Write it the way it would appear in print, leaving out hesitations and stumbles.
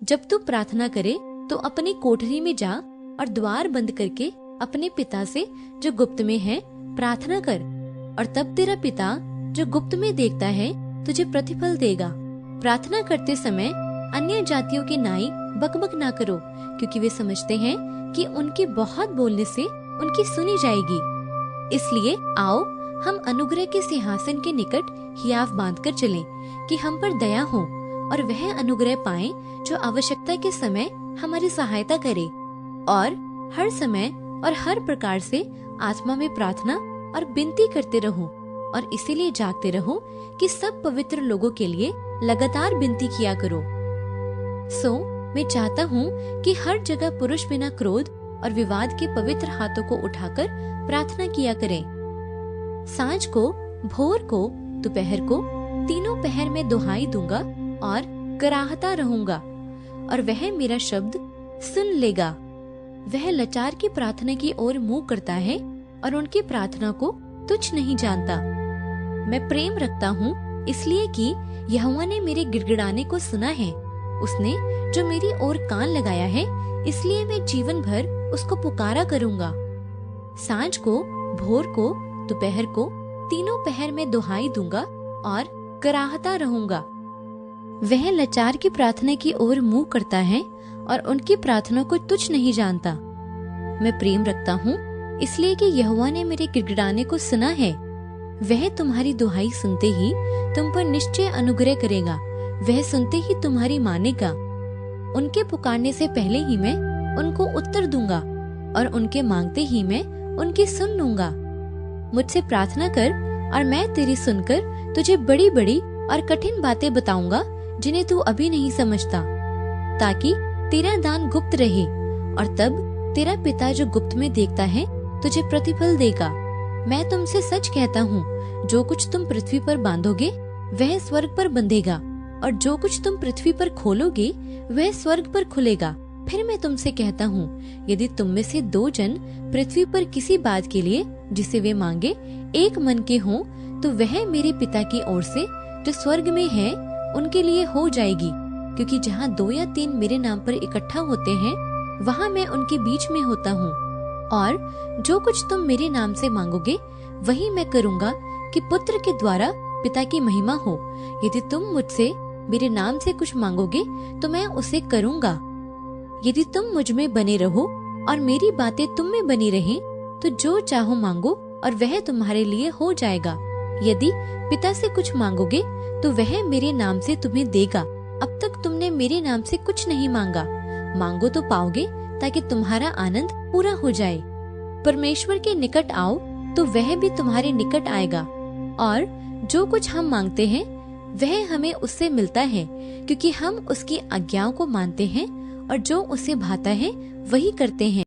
जब तू प्रार्थना करे तो अपनी कोठरी में जा और द्वार बंद करके अपने पिता से जो गुप्त में है प्रार्थना कर, और तब तेरा पिता जो गुप्त में देखता है तुझे प्रतिफल देगा। प्रार्थना करते समय अन्य जातियों की नाई बकबक ना करो, क्योंकि वे समझते हैं कि उनके बहुत बोलने से उनकी सुनी जाएगी। इसलिए आओ हम अनुग्रह के सिंहासन के निकट हियाव बांधकर चलें कि हम पर दया हो और वह अनुग्रह पाएं जो आवश्यकता के समय हमारी सहायता करे। और हर समय और हर प्रकार से आत्मा में प्रार्थना और विनती करते रहो और इसीलिए जागते रहो कि सब पवित्र लोगों के लिए लगातार विनती किया करो। मैं चाहता हूँ कि हर जगह पुरुष बिना क्रोध और विवाद के पवित्र हाथों को उठाकर प्रार्थना किया करें। सांझ को, भोर को, दोपहर को, तीनों पहर में दुहाई दूंगा और कराहता रहूंगा, और वह मेरा शब्द सुन लेगा। वह लाचार की प्रार्थना की ओर मुंह करता है और उनकी प्रार्थना को तुच्छ नहीं जानता। मैं प्रेम रखता हूँ इसलिए कि यहोवा ने मेरे गिड़गिड़ाने को सुना है। उसने जो मेरी ओर कान लगाया है, इसलिए मैं जीवन भर उसको पुकारा करूंगा। सांझ को, भोर को, दोपहर को, तीनों पहर में दुहाई दूंगा और कराहता रहूंगा। वह लाचार की प्रार्थना की ओर मुंह करता है और उनकी प्रार्थना को तुच्छ नहीं जानता। मैं प्रेम रखता हूँ इसलिए कि यहोवा ने मेरे गिड़गिड़ाने को सुना है। वह तुम्हारी दुहाई सुनते ही तुम पर निश्चय अनुग्रह करेगा। वह सुनते ही तुम्हारी मानेगा। उनके पुकारने से पहले ही मैं उनको उत्तर दूंगा और उनके मांगते ही मैं उनकी सुन लूंगा। मुझसे प्रार्थना कर और मैं तेरी सुनकर तुझे बड़ी बड़ी और कठिन बातें बताऊंगा जिन्हें तू अभी नहीं समझता, ताकि तेरा दान गुप्त रहे, और तब तेरा पिता जो गुप्त में देखता है तुझे प्रतिफल देगा। मैं तुमसे सच कहता हूँ, जो कुछ तुम पृथ्वी पर बांधोगे वह स्वर्ग पर बंधेगा, और जो कुछ तुम पृथ्वी पर खोलोगे वह स्वर्ग पर खुलेगा। फिर मैं तुमसे कहता हूँ, यदि तुम में से 2 जन पृथ्वी पर किसी बात के लिए जिसे वे मांगे एक मन के हों, तो वह मेरे पिता की ओर से जो स्वर्ग में है उनके लिए हो जाएगी। क्योंकि जहाँ 2 या 3 मेरे नाम पर इकट्ठा होते हैं, वहाँ मैं उनके बीच में होता हूँ। और जो कुछ तुम मेरे नाम से मांगोगे वही मैं करूँगा, कि पुत्र के द्वारा पिता की महिमा हो। यदि तुम मुझसे मेरे नाम से कुछ मांगोगे तो मैं उसे करूँगा। यदि तुम मुझ में बने रहो और मेरी बातें तुम में बनी रहें, तो जो चाहो मांगो और वह तुम्हारे लिए हो जाएगा। यदि पिता से कुछ मांगोगे तो वह मेरे नाम से तुम्हें देगा। अब तक तुमने मेरे नाम से कुछ नहीं मांगा। मांगो तो पाओगे, ताकि तुम्हारा आनंद पूरा हो जाए। परमेश्वर के निकट आओ तो वह भी तुम्हारे निकट आएगा, और जो कुछ हम मांगते हैं वह हमें उससे मिलता है, क्योंकि हम उसकी आज्ञाओं को मानते हैं और जो उसे भाता है वही करते हैं।